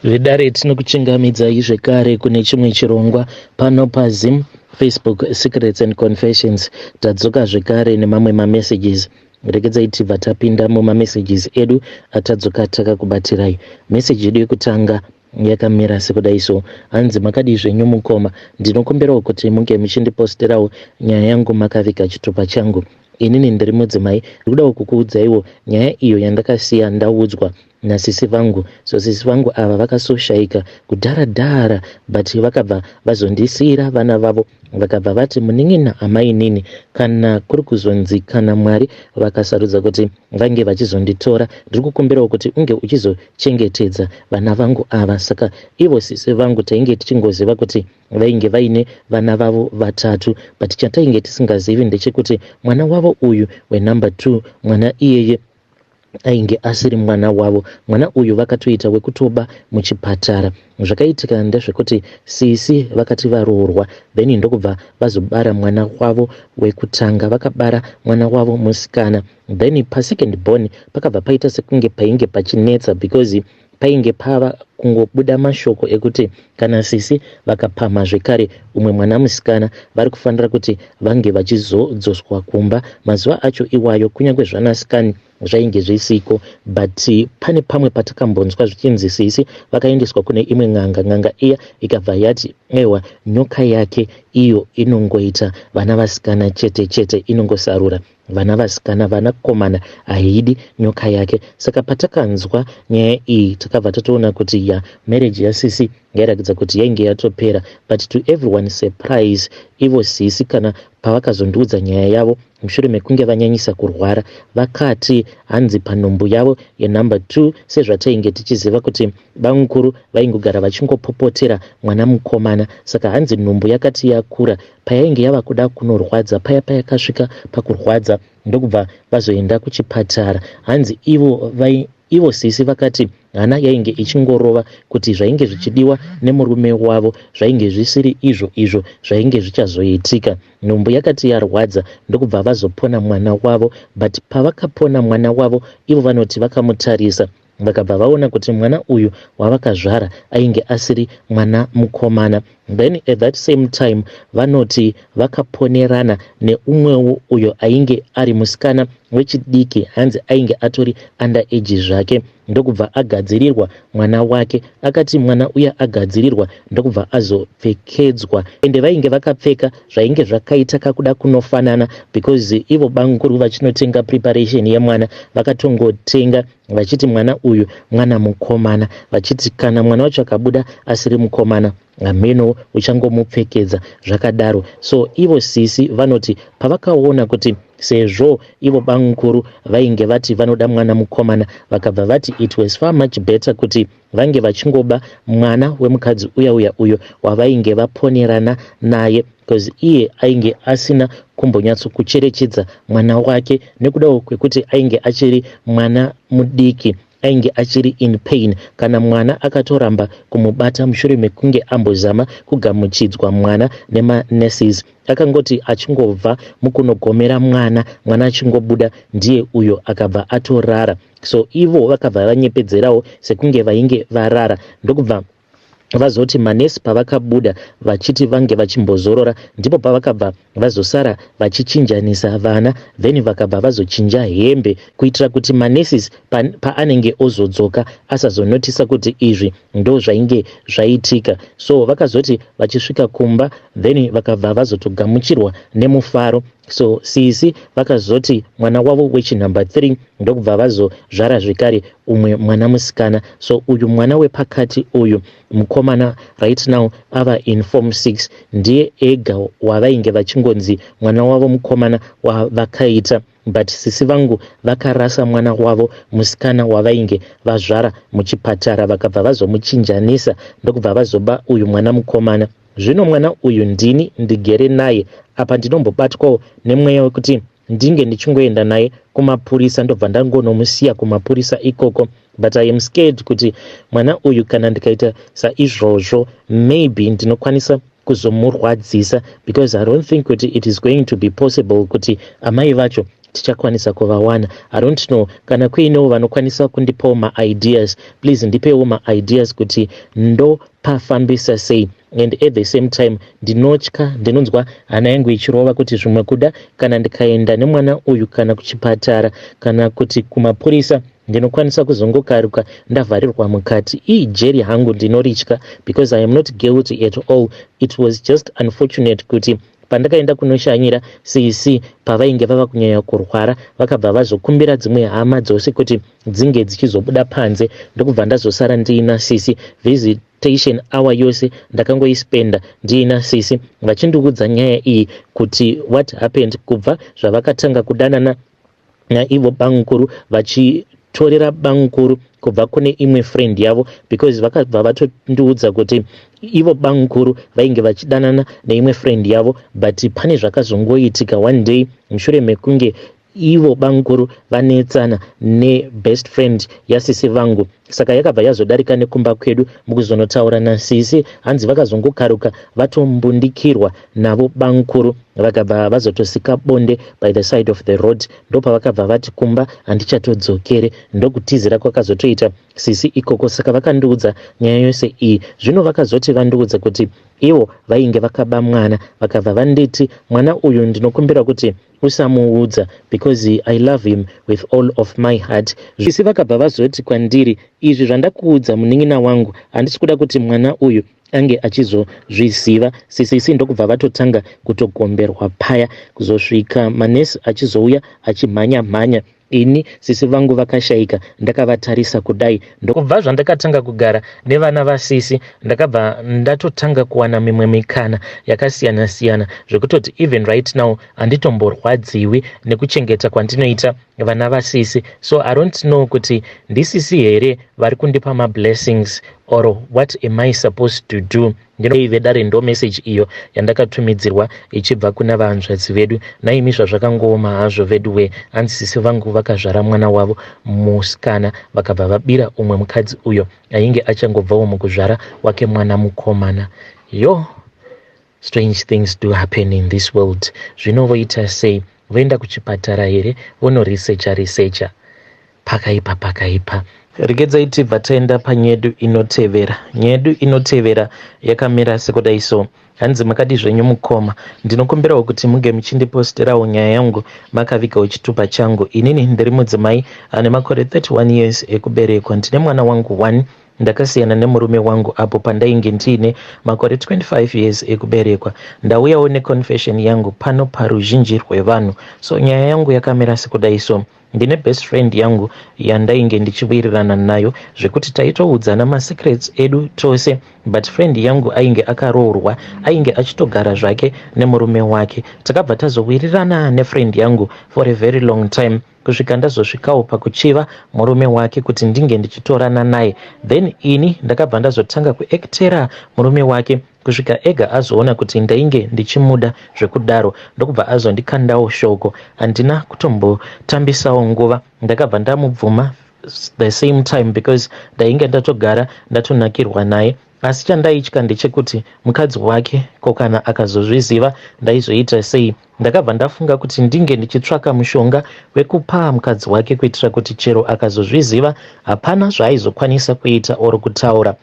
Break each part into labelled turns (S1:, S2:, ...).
S1: Zvidare tinokuchingamidzai zvekare kune chimwe chirongwa pano paZim Facebook Secrets and Confessions. Tadzoka zvekare nemamwe mamessages. Regedzai tibva tapinda mumamessages edu atadzoka takakubatirai. Message yedu yekutanga yakamira sekudai so: hanzi makadi zvenyu mukoma, ndinokumbirawo kuti munge muchindiposterawo nyaya yangu makavika chitupa changu. Inini ndiri mudzimai, ndikudawo kukuudzaiwo nyaya iyo yandakasiya ndaudzwa nasisi vangu. So sisi vangu ava vakasoshaika kudhara but vakabva vazondisiyira vana vavo, vakabva vati munin'ina amai nini, kana kuri kuzonzi kana Mwari vakasarudza kuti vange vachizonditora, ndiri kukumbirawo kuti unge uchizochengetedza vana vangu ava. Saka ivo sisi vangu tainge tichingoziva kuti vainge vaine vana vavo vatatu, but chatainge tisingazivi ndechekuti mwana wavo uyu wenumber 2, mwana iyeye ainge asiri mwana wavo. Mwana uyu vakatoita wekutoba muchipatara. Zvakaitika ndezvekuti sisi vakati varoorwa, then ndokubva vazobara mwana wavo wekutanga, vakabara mwana wavo musikana. Then pasecond born pakabva paita sekunge painge pachinetsa because painge pava kungobuda mashoko ekuti kana sisi vakapama zvekare umwe mwana musikana vari kufanira kuti vange vachizodzoswa kumba. Mazuva acho iwayo kunyange zvanasikani zvainge zvisiko, but pane pamwe patakambonzwa zvichinzi sisi vakaendeswa kune imwe n'anga iya ikabva yati ewa nyoka yake iyo inongoita vana vasikana chete, inongosarura vana vasikana, vanakomana haidi nyoka yake. Saka patakanzwa nyaya iyi takabva tatoona kuti marriage yasisi yairatidza kuti yainge yatopera. But to everyone's surprise, ivo sisi kana pavakazondiudza nyaya yavo mushure mekunge vanyanyisa kurwara, vakati hanzi panhumbu yavo yenumber 2, sezvatainge tichiziva kuti bamukuru vaingogara vachingopopotera mwana mukomana, saka hanzi nhumbu yakati yakura, payainge yava kuda kunorwadza, paya payakasvika pakurwadza, ndokubva vazoenda kuchipatara. Hanzi ivo sisi vakati hana yainge ichingorova kuti zvainge zvichidiwa nemurume wavo zvainge zvisiri izvo zvainge zvichazoitika. Nhumbu yakati yarwadza ndokubva vazopona mwana wavo, but pavakapona mwana wavo ivo vanoti vakamutarisa vakabva vaona kuti mwana uyu wavakazvara ainge asiri mwana mukomana. Then at that same time vanoti vakaponerana neumwewo uyo ainge ari musikana wechidiki, hanzi ainge atori under age zvake, ndokubva agadzirirwa mwana wake. Akati mwana uya agadzirirwa ndokubva azopfekedzwa, ende vainge vakapfeka zvainge zvakaita kakuda kunofanana because ivo banguru vachinotenga preparation yemwana vakatongotenga vachiti mwana uyu mwana mukomana, vachiti kana mwana wacho akabuda asiri mukomana ameno uchangomupfekedza zvakadaro. So ivo sisi vanoti pavakaona kuti sezvo ivo bamukuru vainge vati vanoda mwana mukomana, vakabva vati it was far much better kuti vange vachingoba mwana wemukadzi uyo wavainge vaponerana naye, because iye ainge asina kumbonyatso kucherechedza mwana wake nekudawo kwekuti ainge achiri mwana mudiki, ainge achiri in pain. Kana mwana akatoramba kumubata mushure mekunge ambozama kugamuchidzwa mwana nemanurses, akangoti achingobva mukunogomera mwana achingobuda ndiye uyo akabva atorara. So ivo vakabva vanyepedzerawo sekunge vainge varara, ndokubva vazoti manesi pavakabuda vachiti vange vachimbozorora, ndipo pavakabva vazosara vachichinjanisa vana, then vakabva vazochinja hembe kuitira kuti manesis paanenge ozodzoka asazonotisa kuti izvi ndo zvainge zvaitika. So vakazoti vachisvika kumba, then vakabva vazotogamuchirwa nemufaro. So sisi vakazoti mwana wavo wechinumber 3 ndokubva vazozvara zvekare umwe mwana musikana. So uyu mwana wepakati uyu mukomana right now ava in form 6, ndiye ega wavainge vachingonzi mwana wavo mukomana wavakaita. But sisi vangu vakarasa mwana wavo musikana wavainge vazvara muchipatara, vakabva vazomuchinjanisa ndokubva vazoba uyu mwana mukomana. Zvino mwana uyu ndini ndigere naye apa, ndinombobatwawo nemweya wekuti ndinge ndichingoenda naye kumapurisa, ndobva ndangonomusiya kumapurisa ikoko. But I am scared kuti mwana uyu kana ndikaita saizvozvo maybe ndinokwanisa kuzomurwadzisa, because I don't think kuti it is going to be possible kuti amai vacho tichakwanisa kuvawana. I don't know kana kuinewo vanokwanisa kundipawo maideas, please ndipewo maideas kuti ndopafambisa sei. And at the same time ndinotya, ndinonzwa hana yangu ichirova kuti zvimwe kuda kana ndikaenda nemwana uyu kana kuchipatara kana kuti kumapurisa ndinokwanisa kuzongokaruka ndavharirwa mukati. Ii jeri hangu ndinoritya because I am not guilty at all. It was just unfortunate kuti pandakaenda kunoshanyira CEC pavainge vava kunyanya kurwara vakabva vazokumbira dzimwe hama dzose kuti dzinge dzichizobuda panze, ndokubva ndazosara ndiina Sisi. Visitation hour yose ndakangoispenda ndiina Sisi vachindiudza nyaya iyi kuti what happened kubva zvavakatanga kudanana naivo bangukuru vachitorera bangukuru kubva kune imwe friend yavo, because vakabva vatondiudza kuti ivo bangukuru vainge vachidanana neimwe friend yavo, but pane zvakazongoitika one day mushure mekunge ivo bangukuru vanetsana nebest friend yaSisi vangu. Saka yakabva yazodarika nekumba kwedu mukuzonotaura naSisi. Hanzi vakazongokaruka vatombundikirwa navo bangukuru vakabva vazotosika bonde by the side of the road. Ndopa vakabva vati kumba handichatodzokere, ndokutizira kwakazotoita Sisi ikoko. Saka vakandiudza nyaya yose iyi. Zvino vakazoti vandiudza kuti ivo vainge vakaba mwana, vakabva vanditi mwana uyu ndinokumbira kuti usamuudza because I love him with all of my heart. Sisi vakabva vazoti kwandiri, izvi zvandakuudza munin'ina wangu handisi kuda kuti mwana uyu ange achizozviziva. Sisi ndokubva vatotanga kutogomberwa paya, kuzosvika manesi achizouya achimhanya. Ini Sisi vangu vakashayika, ndakavatarisa kudai. Ndokubva zvandakatanga kugara nevana vaSisi ndakabva ndatotanga kuwana mimwe mikana yakasiyana siyana zvekutoti even right now handitomborwadziwi nekuchengeta kwandinoita vana vaSisi. So I don't know kuti ndisisi here vari kundipa mablessings or what am I supposed to do. Ndinoivedare ndo message iyo yandakatumidzirwa ichibva kuna vahanzvadzi vedu. Naimi zvazvakangooma hazvo veduwe, hanzi Sisi vangu vakazvara mwana wavo musikana vakabva vabira umwe mukadzi uyo ainge achangobvawo mukuzvara wake mwana mukomana. Yo, strange things do happen in this world. Zvino voita sei? Voenda kuchipatara here vonoresearcha pakaipa. Regedzai tibva taenda panyedu inotevera. Nyedu inotevera yakamira sekudai so. Hanzi makadi zvenyu mukoma, ndinokumbirawo kuti muge muchindiposterawo nyaya yangu makavigawo chitupa changu. Inini ndiri mudzimai ane makore 31 years ekuberekwa. Ndine mwana wangu 1. Ndakasiyana nemurume wangu apo pandainge ndine makore 25 years ekuberekwa. Ndauyawo neconfession yangu pano paruzhinji rwevanhu. So nyaya yangu yakamira sekudai so. Ndine best friend yangu yandainge ndichiwirirana nayo zvekuti taitoudzana masecrets edu tose, but friend yangu ainge akaroorwa, ainge achitogara zvake nemurume wake. Takabva tazowirirana nefriend yangu for a very long time kusvika ndazosvikawo pakuchiva murume wake kuti ndinge ndichitorana naye. Then ini ndakabva ndazotanga kuektera murume wake kusvika ega azoona kuti ndainge ndichimuda zvekudaro, ndokubva azondikandawo shoko. Handina kutombotambisawo nguva, ndakabva ndamubvuma the same time because ndainge ndatogara ndatonakirwa naye. Asi chandaitya ndechekuti mukadzi wake ko kana akazozviziva ndaizoita sei. Ndakabva ndafunga kuti ndinge ndichitsvaka mushonga wekupa mukadzi wake kuitira kuti chero akazozviziva hapana zvaaizokwanisa kuita or kutaura.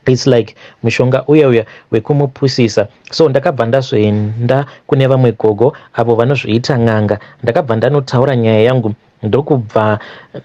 S1: It's like mushonga uya wekumupusisa. So ndakabva ndazoenda kune vamwe gogo avo vanozviita n'anga. Ndakabva ndanotaura nyaya yangu, ndokubva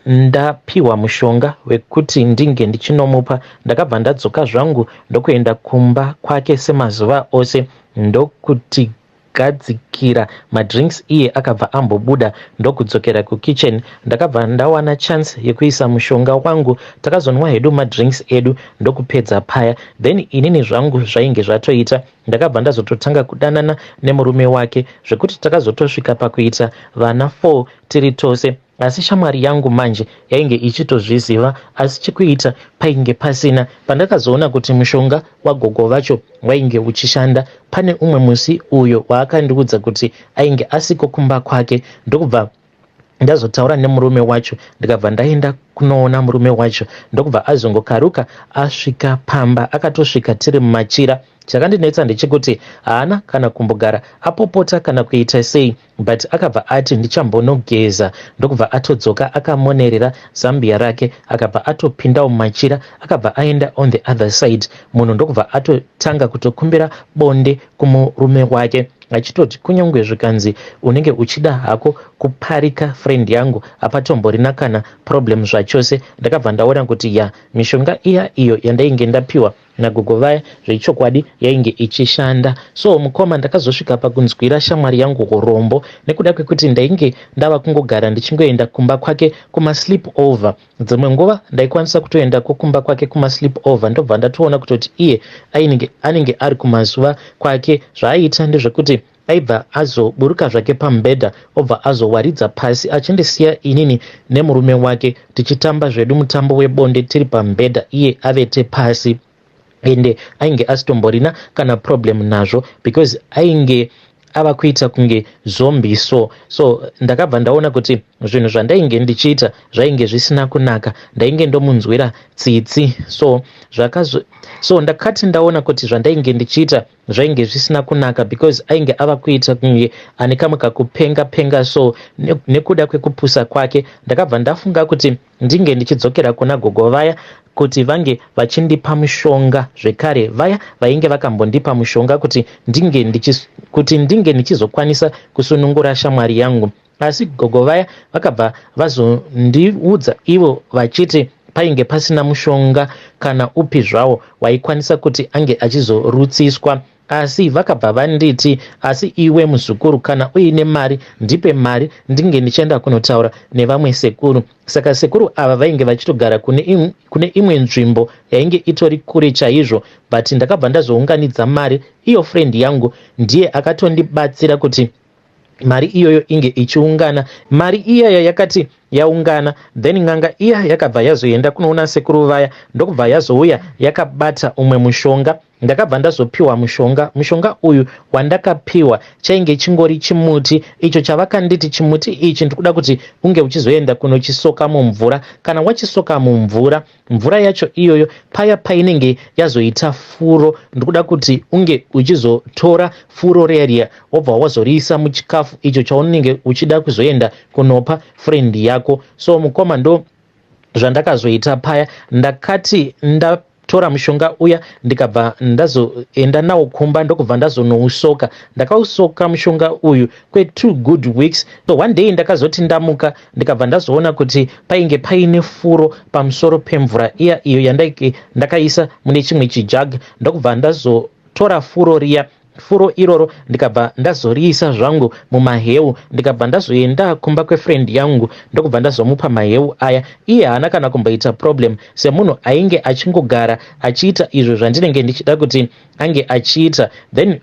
S1: ndapiwa mushonga wekuti ndinge ndichinomupa. Ndakabva ndadzoka zvangu ndokuenda kumba kwake semazuva ose ndokuti gadzikira madrinks iye akabva ambobuda ndokudzokera kukitchen. Ndakabva ndawana chance yekuisa mushonga wangu, takazonwa hedu madrinks edu ndokupedza paya. Then inini zvangu zvainge zvatoita, ndakabva ndazototanga kudanana nemurume wake zvekuti takazotosvika pakuita vana 4 tiri tose. Asi shamwari yangu manje yainge ichitozviziva, asi chekuita painge pasina. Pandakazoona kuti mushonga wagogo vacho wainge uchishanda, pane umwe musi uyo waakandiudza kuti ainge asiko kumba kwake, ndokubva ndazotaura nemurume wacho. Ndikabva ndaenda kunoona murume wacho, ndokubva azongokaruka asvika pamba. Akatosvika tiri mumachira chakandinetsa ndechekuti haana kana kumbogara apopota kana kuita sei, but akabva ati ndichambonogeza, ndokubva atodzoka akamonerera zambia rake, akabva atopindawo machira, akabva aenda on the other side. Munhu ndokubva atotanga kutokumbira bonde kumurume wake, achitoti kunyangwe zvikanzi unenge uchida hako kuparika friend yangu hapatomborina kana problem zvachose. Ndakabva ndaona kuti mishonga iyo yandainge ndapiwa nagogo vaya zvechokwadi yainge ichishanda. So mukoma ndakazosvika pakunzwira shamwari yangu Urombo, nekuda kwekuti ndainge ndava kungogara ndichingoenda kumba kwake kuma sleep over. Dzimwe nguva ndaikwanisa kutoenda kumba kwake kuma sleep over, ndobva ndatoona kutoti iye anenge ari kumazuva kwake. Zvaaita ndezvekuti aibva azoburuka zvake pamubhedha, obva azowaridza pasi achindisiya inini nemurume wake tichitamba zvedu mutambo webonde tiri pamubhedha, iye avete pasi. Ende ainge asitomborina kana problem nazvo because ainge ava kuita kunge zombi. So ndakabva ndaona kuti zvinhu zvandainge ndichiita zvainge zvisina kunaka, ndainge ndomunzwira tsitsi. So ndakati ndaona kuti zvandainge ndichiita zvainge zvisina kunaka because ainge ava kuita kunge ane kamwe kakupenga. So nekuda kwekupusa kwake ndakabva ndafunga kuti ndinge ndichidzokera kuna gogo vaya kuti vange vachindipa mushonga zvekare, vaya vainge vakambondipa mushonga kuti ndinge ndichizokwanisa kusunungura shamwari yangu. Asi gogo vaya vakabva vazondiudza ivo vachiti painge pasina mushonga kana upi zvawo waikwanisa kuti ange achizorutsiswa. Asi vakabva vanditi, asi iwe muzukuru kana uine mari ndipe mari ndinge ndichienda kunotaura nevamwe sekuru. Saka sekuru ava vainge vachitogara kune imwe nzvimbo yainge itori kure chaizvo, but ndakabva ndazounganidza mari. Iyo friend yangu ndiye akatondibatsira kuti mari iyoyo inge ichiungana. Mari iyaya yakati yaungana, then ng'anga iya yakabva yazoenda kunoona sekuru vaya, ndokubva yazouya yakabata umwe mushonga. Ndakabva ndazopiwa mushonga uyu wandakapiwa chainge chingori chimuti icho chavakanditi chimuti ichi ndikuda kuti unge uchizoenda kunochisoka mumvura. Kana wachisoka mumvura, mvura yacho iyoyo paya painenge yazoita furo, ndikuda kuti unge uchizotora furo reria wobva wazoriisa muchikafu icho chaunenge uchida kuzoenda kunopa friend yako. So mukoma ndo zvandakazoita paya. Ndakati tora mushonga uya ndikabva ndazoenda nawo kumba, ndokubva ndazonousoka. Ndakausoka mushonga uyu kwe2 good weeks. So one day ndakazoti ndamuka ndikabva ndazoona kuti painge paine furo pamusoro pemvura iyo yandaike ndakaisa mune chimwe chijag. Ndokubva ndazotora furo iroro ndikabva ndazoriisa zvangu mumaheu, ndikabva ndazoenda kumba kwefriend yangu, ndokubva ndazomupa maheu aya. Iye haana kana kumboita problem semunhu ainge achingogara achiita izvo zvandinenge ndichida kuti ange achiita. Then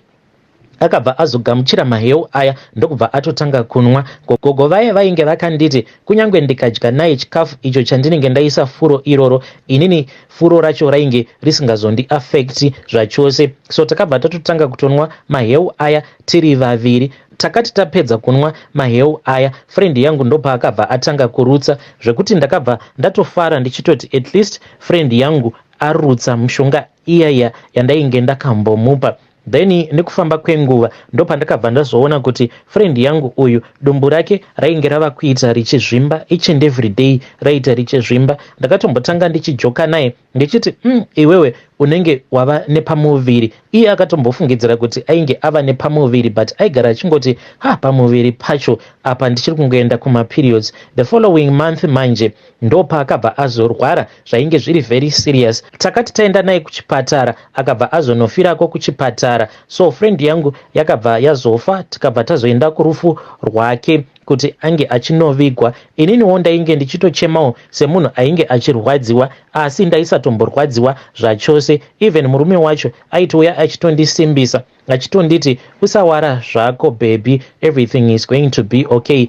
S1: akabva azogamuchira maheu aya, ndokubva atotanga kunwa. Gogo vaye vainge vakanditi kunyange ndikadya naye chikafu icho chandinenge ndaisa furo iroro, inini furo racho rainge risingazondi affect zvachose. So takabva tatotanga kutonwa maheu aya tiri vaviri. Takati tapedza kunwa maheu aya, friend yangu ndopa akabva atanga kurutsa, zvekuti ndakabva ndatofara ndichitoti at least friend yangu arutsa mushonga iya yandainge ndakambomupa. Then nekufamba kwenguva ndopa ndakabva ndazoona kuti friend yangu uyu dumbu rake rainge rava kuita richizvimba, each and every day raita richizvimba. Ndakatombotanga ndichijoka naye ndichiti iwewe unenge wava nepamuviri. Iye akatombofungidzira kuti ainge ava nepamuviri, but aigara achingoti pamuviri pacho apa ndichiri kungoenda kumaperiods. The following month manje ndopa akabva azorwara zvainge zviri very serious. Takati taenda naye kuchipatara akabva azonofirako kuchipatara. So friend yangu yakabva yazofa, tikabva tazoenda kurufu rwake kuti ange achinovigwa. Ininiwo ndainge ndichitochemawo semunhu ainge achirwadziwa, asi ndaisatomborwadziwa zvachose. Even murume wacho aitouya achitondisimbisa achitonditi usawara zvako baby, everything is going to be okay.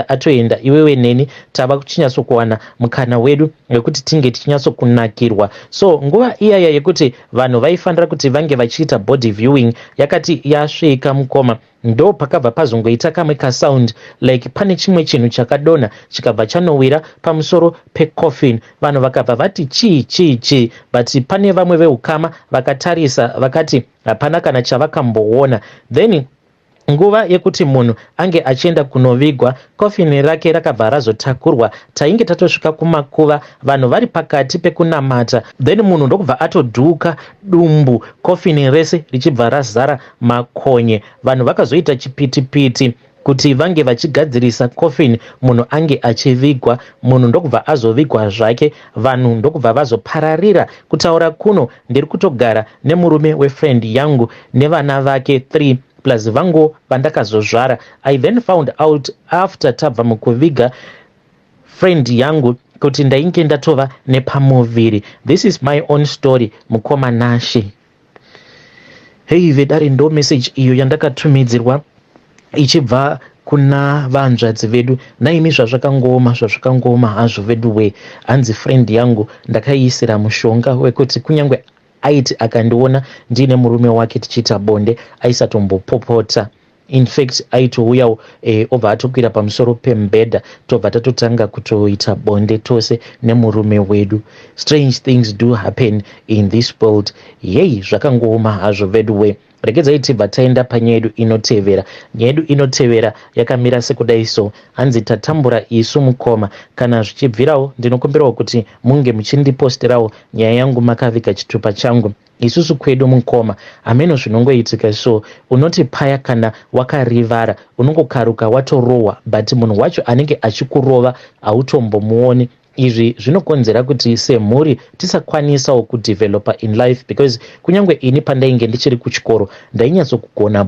S1: Atoenda iwewe neni tava kuchinyatsokuwana mukana wedu wekuti tinge tichinyatsokunakirwa. So nguva iyaya yekuti vanhu vaifanira kuti vange vachiita body viewing yakati yasvika mukoma. ndo pakabva pazongoita kamwe kasound like pane chimwe chinhu chakadonha chikabva chanowira pamusoro pecoffin. Vanhu vakabva vati chii, but pane vamwe veukama vakatarisa vakati hapana kana chavakamboona. Then nguva yekuti munhu ange achienda kunovigwa, coffin rake rakabva razotakurwa. Tainge tatosvika kumakuva, vanhu vari pakati pekunamata, then munhu ndokubva atodhuka dumbu, coffin rese richibva razara makonye. Vanhu vakazoita chipitipiti kuti vange vachigadzirisa coffin munhu ange achivigwa. Munhu ndokubva azovigwa zvake, vanhu ndokubva vazopararira. Kutaura kuno ndiri kutogara nemurume wefriend yangu nevana vake 3 plus vangu vandakazozvara. I then found out after tabva mukuviga friend yangu kuti ndainge ndatova nepamuviri. This is my own story, mukoma Nashe. Hey vedare, ndo message iyo yandakatumidzirwa ichibva kuna vanzvadzi vedu. Naimi zvazvakangoma hazvo vedu we. Hanzi friend yangu ndakaiisira mushonga wekuti kunyangwe aiti akandiona ndine murume wake tichiita bonde aisatombopopota. In fact aitouya obva atokwira pamusoro pembedha tobva tatotanga kutoita bonde tose nemurume wedu. Strange things do happen in this world. Yei, zvakangoma hazvo vedu we. Regedzai tibva taenda panyaya yedu inotevera. Nyaya yedu inotevera yakamira sekudai so. Hanzi tatambura isu mukoma. Kana zvichibvirawo ndinokumbirawo kuti munge muchindiposterawo nyaya yangu makaviga chitupa changu. Isusu kwedu mukoma ameno zvinongoitika so. Unoti paya kana wakarivara unongokaruka watorohwa, but munhu wacho anenge achikurova hautombomuoni. Izvi zvinokonzera kuti semhuri tisakwanisawo kudevelopa in life, because kunyange ini pandainge ndichiri kuchikoro ndainyatsokugona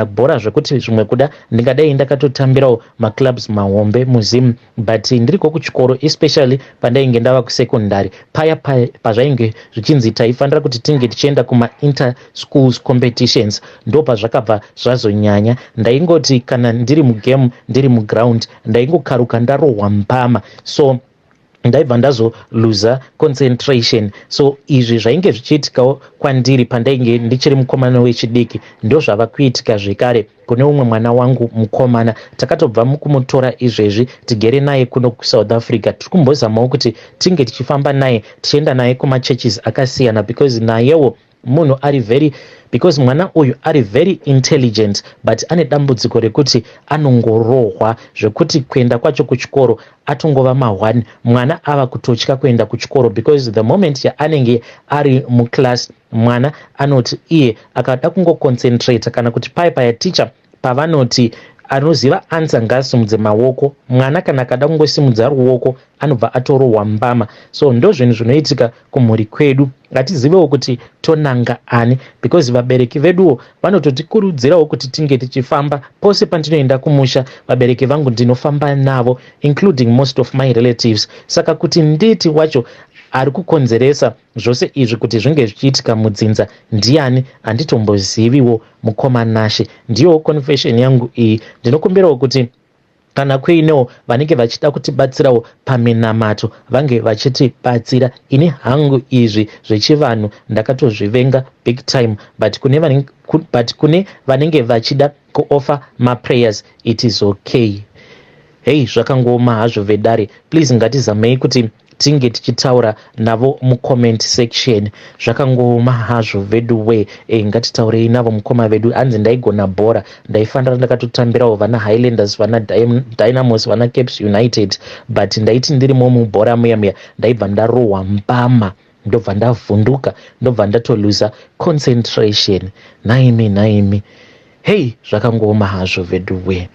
S1: bhora zvekuti zvimwe kuda ndingadai ndakatotambirawo maclubs mahombe muzimu, but ndiriko kuchikoro especially pandainge ndava kusekondari paya pazvainge zvichinzi taifanira kuti tinge tichienda kuma inter schools competitions, ndo pazvakabva zvazonyanya. Ndaingoti kana ndiri mugame ndiri muground ndaingokaruka ndarohwa mbama, so ndaibva ndazoluza concentration. So izvi zvainge zvichiitikawo kwandiri pandainge ndichiri mukomana wechidiki ndo zvava kuitika zvekare kune umwe mwana wangu mukomana. Takatobva mukumutora izvezvi tigere naye kuno kuSouth Africa. Tiri kumbozamawo kuti tinge tichifamba naye tichienda naye kumachurches akasiyana, because nayewo munhu ari very, because mwana uyu ari very intelligent, but ane dambudziko rekuti anongorohwa zvekuti kuenda kwacho kuchikoro atongova ma1. Mwana ava kutotya kuenda kuchikoro because the moment yaanenge ari muclass mwana anoti iye akada kungoconcentrate kana kuti paya teacher pavanoti anoziva ansa ngasimudze maoko, mwana kana akada kungosimudza ruoko anobva atorohwa mbama. So ndo zvinhu zvinoitika kumhuri kwedu. Ngatizivewo kuti tonanga ani, because vabereki veduwo vanototikurudzirawo kuti tinge tichifamba pose pandinoenda kumusha. Vabereki vangu ndinofamba navo, including most of my relatives. Saka kuti nditi wacho ari kukonzeresa zvose izvi kuti zvinge zvichiitika mudzinza ndiani handitomboziviwo, mukoma Nashe. Ndiyo confession yangu iyi. Ndinokumbirawo kuti kana kuinewo vanenge vachida kutibatsirawo paminamato vange vachitibatsira. Ini hangu izvi zvechivanhu ndakatozvivenga big time, but kune vanenge vachida kuoffer maprayers it is okay. Hey, zvakangoma hazvo vedare. Please ngatizamei kuti tinge tichitaura navo mucomment section. Zvakangoma hazvo vedu we. Ngatitaurei navo mukoma vedu. Hanzi ndaigona bhora ndaifanira ndakatotambirawo vana Highlanders, vana Dynamos, vana Caps United, but ndaiti ndirimo mubhora muya ndaibva ndarohwa mbama, ndobva ndavhunduka, ndobva ndatoluza concentration. Naimi. Hey, zvakangoma hazvo vedu we.